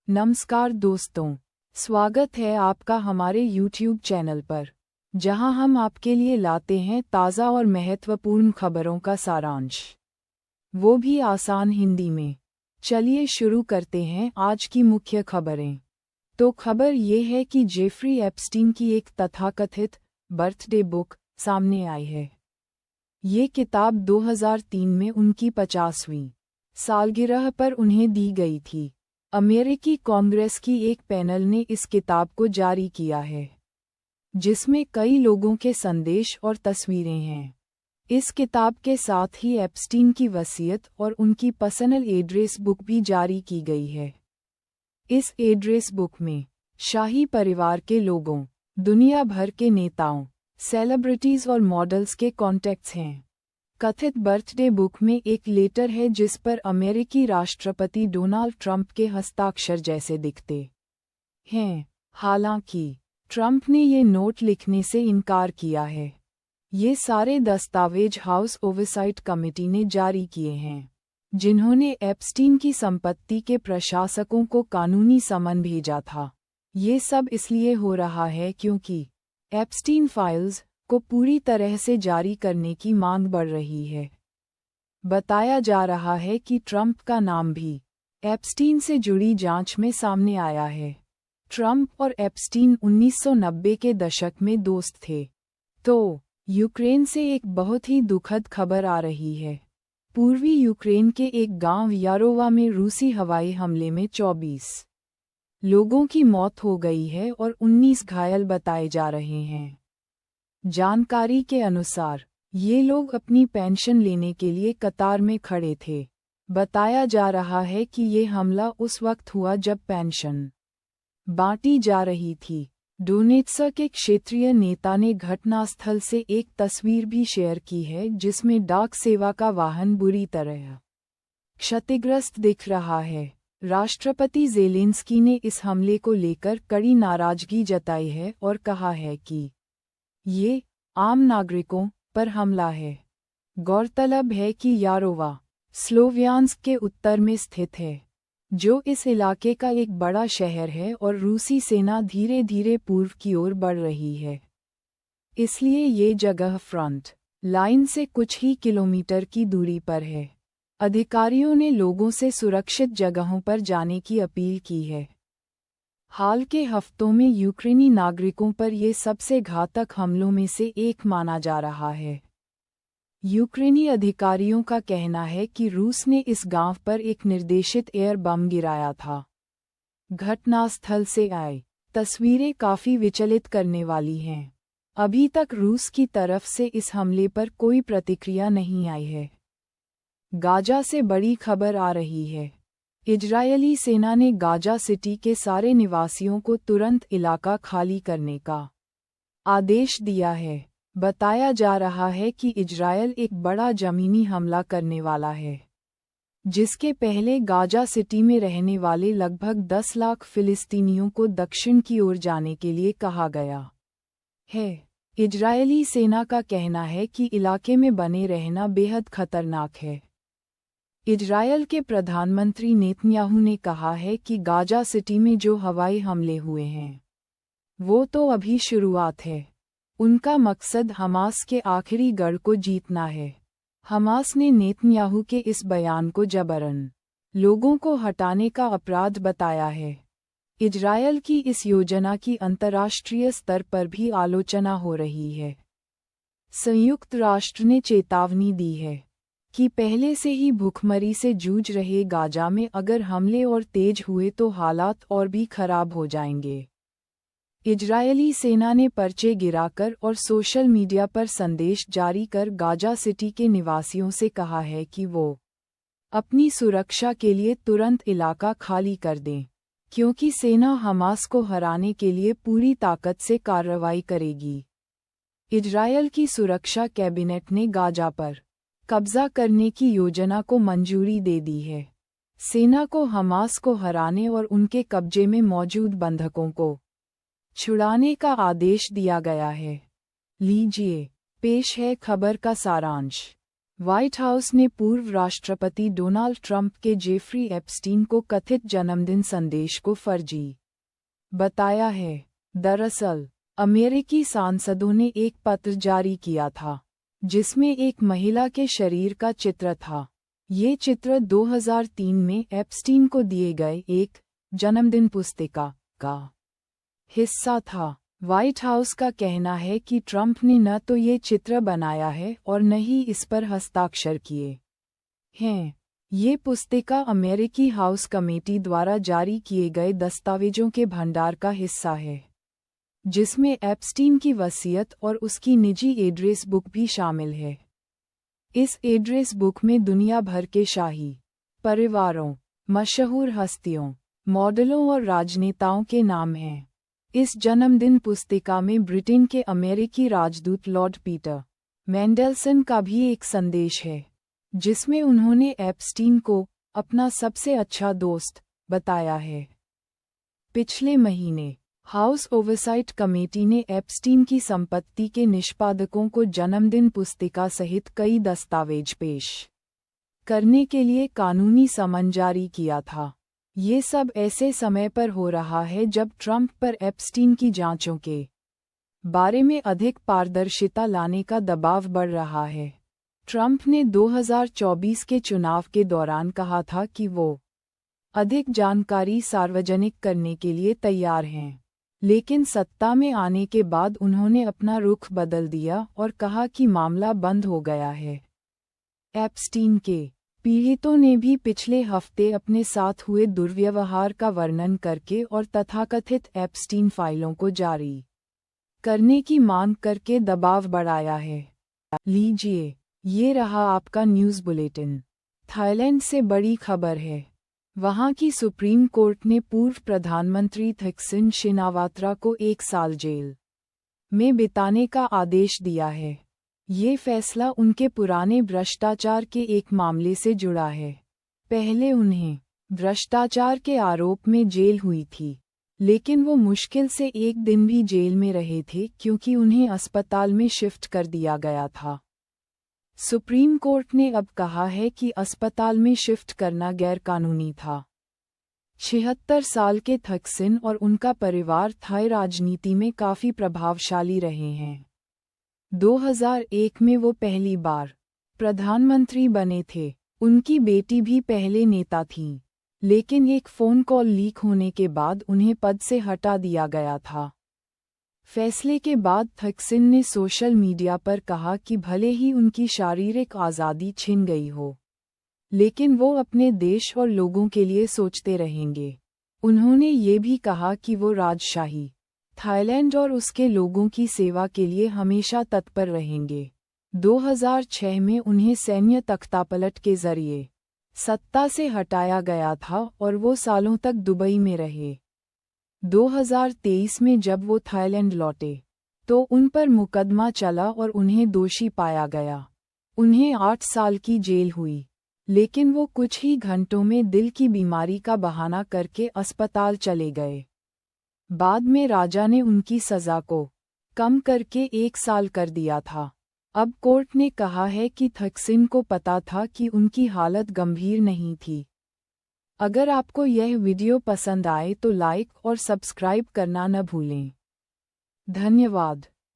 नमस्कार दोस्तों, स्वागत है आपका हमारे YouTube चैनल पर, जहां हम आपके लिए लाते हैं ताज़ा और महत्वपूर्ण खबरों का सारांश, वो भी आसान हिंदी में। चलिए शुरू करते हैं आज की मुख्य खबरें। तो खबर ये है कि जेफरी एप्स्टीन की एक तथाकथित बर्थडे बुक सामने आई है। ये किताब 2003 में उनकी 50वीं सालगिरह पर उन्हें दी गई थी। अमेरिकी कांग्रेस की एक पैनल ने इस किताब को जारी किया है, जिसमें कई लोगों के संदेश और तस्वीरें हैं। इस किताब के साथ ही एप्स्टीन की वसीयत और उनकी पर्सनल एड्रेस बुक भी जारी की गई है। इस एड्रेस बुक में शाही परिवार के लोगों, दुनिया भर के नेताओं, सेलिब्रिटीज और मॉडल्स के कॉन्टैक्ट्स हैं। कथित बर्थडे बुक में एक लेटर है जिस पर अमेरिकी राष्ट्रपति डोनाल्ड ट्रंप के हस्ताक्षर जैसे दिखते हैं। हालांकि ट्रंप ने ये नोट लिखने से इनकार किया है। ये सारे दस्तावेज हाउस ओवरसाइट कमेटी ने जारी किए हैं, जिन्होंने एप्स्टीन की संपत्ति के प्रशासकों को कानूनी समन भेजा था। ये सब इसलिए हो रहा है क्योंकि एप्स्टीन फाइल्स को पूरी तरह से जारी करने की मांग बढ़ रही है। बताया जा रहा है कि ट्रंप का नाम भी एप्स्टीन से जुड़ी जांच में सामने आया है। ट्रंप और एप्स्टीन 1990 के दशक में दोस्त थे। तो यूक्रेन से एक बहुत ही दुखद खबर आ रही है। पूर्वी यूक्रेन के एक गांव यारोवा में रूसी हवाई हमले में 24 लोगों की मौत हो गई है और 19 घायल बताए जा रहे हैं। जानकारी के अनुसार ये लोग अपनी पेंशन लेने के लिए कतार में खड़े थे। बताया जा रहा है कि ये हमला उस वक्त हुआ जब पेंशन बांटी जा रही थी। डोनेट्स्क के क्षेत्रीय नेता ने घटनास्थल से एक तस्वीर भी शेयर की है, जिसमें डाक सेवा का वाहन बुरी तरह क्षतिग्रस्त दिख रहा है। राष्ट्रपति ज़ेलेंस्की ने इस हमले को लेकर कड़ी नाराजगी जताई है और कहा है कि ये आम नागरिकों पर हमला है। गौरतलब है कि यारोवा स्लोवियांस्क के उत्तर में स्थित है, जो इस इलाके का एक बड़ा शहर है और रूसी सेना धीरे धीरे पूर्व की ओर बढ़ रही है। इसलिए ये जगह फ्रंट लाइन से कुछ ही किलोमीटर की दूरी पर है। अधिकारियों ने लोगों से सुरक्षित जगहों पर जाने की अपील की है। हाल के हफ्तों में यूक्रेनी नागरिकों पर ये सबसे घातक हमलों में से एक माना जा रहा है। यूक्रेनी अधिकारियों का कहना है कि रूस ने इस गांव पर एक निर्देशित एयर बम गिराया था। घटनास्थल से आई तस्वीरें काफी विचलित करने वाली हैं। अभी तक रूस की तरफ से इस हमले पर कोई प्रतिक्रिया नहीं आई है। गाजा से बड़ी खबर आ रही है। इजरायली सेना ने गाजा सिटी के सारे निवासियों को तुरंत इलाका खाली करने का आदेश दिया है। बताया जा रहा है कि इजरायल एक बड़ा जमीनी हमला करने वाला है, जिसके पहले गाजा सिटी में रहने वाले लगभग 10 लाख फिलिस्तीनियों को दक्षिण की ओर जाने के लिए कहा गया है। इजरायली सेना का कहना है कि इलाके में बने रहना बेहद खतरनाक है। इजरायल के प्रधानमंत्री नेतन्याहू ने कहा है कि गाजा सिटी में जो हवाई हमले हुए हैं, वो तो अभी शुरुआत है। उनका मकसद हमास के आखिरी गढ़ को जीतना है। हमास ने नेतन्याहू के इस बयान को जबरन लोगों को हटाने का अपराध बताया है। इजरायल की इस योजना की अंतर्राष्ट्रीय स्तर पर भी आलोचना हो रही है। संयुक्त राष्ट्र ने चेतावनी दी है कि पहले से ही भूखमरी से जूझ रहे गाजा में अगर हमले और तेज हुए तो हालात और भी खराब हो जाएंगे। इजरायली सेना ने पर्चे गिराकर और सोशल मीडिया पर संदेश जारी कर गाजा सिटी के निवासियों से कहा है कि वो अपनी सुरक्षा के लिए तुरंत इलाका खाली कर दें, क्योंकि सेना हमास को हराने के लिए पूरी ताकत से कार्रवाई करेगी। इजरायल की सुरक्षा कैबिनेट ने गाजा पर कब्जा करने की योजना को मंजूरी दे दी है। सेना को हमास को हराने और उनके कब्जे में मौजूद बंधकों को छुड़ाने का आदेश दिया गया है। लीजिए पेश है खबर का सारांश। व्हाइट हाउस ने पूर्व राष्ट्रपति डोनाल्ड ट्रंप के जेफरी एप्स्टीन को कथित जन्मदिन संदेश को फर्जी बताया है। दरअसल, अमेरिकी सांसदों ने एक पत्र जारी किया था, जिसमें एक महिला के शरीर का चित्र था। ये चित्र 2003 में एप्स्टीन को दिए गए एक जन्मदिन पुस्तिका का हिस्सा था। व्हाइट हाउस का कहना है कि ट्रंप ने न तो ये चित्र बनाया है और न ही इस पर हस्ताक्षर किए हैं। ये पुस्तिका अमेरिकी हाउस कमेटी द्वारा जारी किए गए दस्तावेजों के भंडार का हिस्सा है, जिसमें एप्स्टीन की वसीयत और उसकी निजी एड्रेस बुक भी शामिल है। इस एड्रेस बुक में दुनिया भर के शाही परिवारों, मशहूर हस्तियों, मॉडलों और राजनेताओं के नाम हैं। इस जन्मदिन पुस्तिका में ब्रिटेन के अमेरिकी राजदूत लॉर्ड पीटर मेंडेलसन का भी एक संदेश है, जिसमें उन्होंने एप्स्टीन को अपना सबसे अच्छा दोस्त बताया है। पिछले महीने हाउस ओवरसाइट कमेटी ने एप्स्टीन की संपत्ति के निष्पादकों को जन्मदिन पुस्तिका सहित कई दस्तावेज पेश करने के लिए कानूनी समन जारी किया था। ये सब ऐसे समय पर हो रहा है जब ट्रंप पर एप्स्टीन की जांचों के बारे में अधिक पारदर्शिता लाने का दबाव बढ़ रहा है। ट्रंप ने 2024 के चुनाव के दौरान कहा था कि वो अधिक जानकारी सार्वजनिक करने के लिए तैयार हैं, लेकिन सत्ता में आने के बाद उन्होंने अपना रुख बदल दिया और कहा कि मामला बंद हो गया है। एप्स्टीन के पीड़ितों ने भी पिछले हफ्ते अपने साथ हुए दुर्व्यवहार का वर्णन करके और तथाकथित एप्स्टीन फाइलों को जारी करने की मांग करके दबाव बढ़ाया है। लीजिए, ये रहा आपका न्यूज़ बुलेटिन। थाईलैंड से बड़ी खबर है। वहां की सुप्रीम कोर्ट ने पूर्व प्रधानमंत्री थकसिन शिनावात्रा को 1 साल जेल में बिताने का आदेश दिया है। ये फैसला उनके पुराने भ्रष्टाचार के एक मामले से जुड़ा है। पहले उन्हें भ्रष्टाचार के आरोप में जेल हुई थी, लेकिन वो मुश्किल से 1 दिन भी जेल में रहे थे क्योंकि उन्हें अस्पताल में शिफ्ट कर दिया गया था। सुप्रीम कोर्ट ने अब कहा है कि अस्पताल में शिफ्ट करना गैरकानूनी था। 76 साल के थकसिन और उनका परिवार थाई राजनीति में काफी प्रभावशाली रहे हैं। 2001 में वो पहली बार प्रधानमंत्री बने थे। उनकी बेटी भी पहले नेता थीं, लेकिन एक फ़ोन कॉल लीक होने के बाद उन्हें पद से हटा दिया गया था। फैसले के बाद थकसिन ने सोशल मीडिया पर कहा कि भले ही उनकी शारीरिक आज़ादी छिन गई हो, लेकिन वो अपने देश और लोगों के लिए सोचते रहेंगे। उन्होंने ये भी कहा कि वो राजशाही थाईलैंड और उसके लोगों की सेवा के लिए हमेशा तत्पर रहेंगे। 2006 में उन्हें सैन्य तख्तापलट के जरिए सत्ता से हटाया गया था और वो सालों तक दुबई में रहे। 2023 में जब वो थाईलैंड लौटे, तो उन पर मुकदमा चला और उन्हें दोषी पाया गया। उन्हें 8 साल की जेल हुई, लेकिन वो कुछ ही घंटों में दिल की बीमारी का बहाना करके अस्पताल चले गए। बाद में राजा ने उनकी सज़ा को कम करके 1 साल कर दिया था। अब कोर्ट ने कहा है कि थकसिन को पता था कि उनकी हालत गंभीर नहीं थी। अगर आपको यह वीडियो पसंद आए तो लाइक और सब्सक्राइब करना न भूलें। धन्यवाद।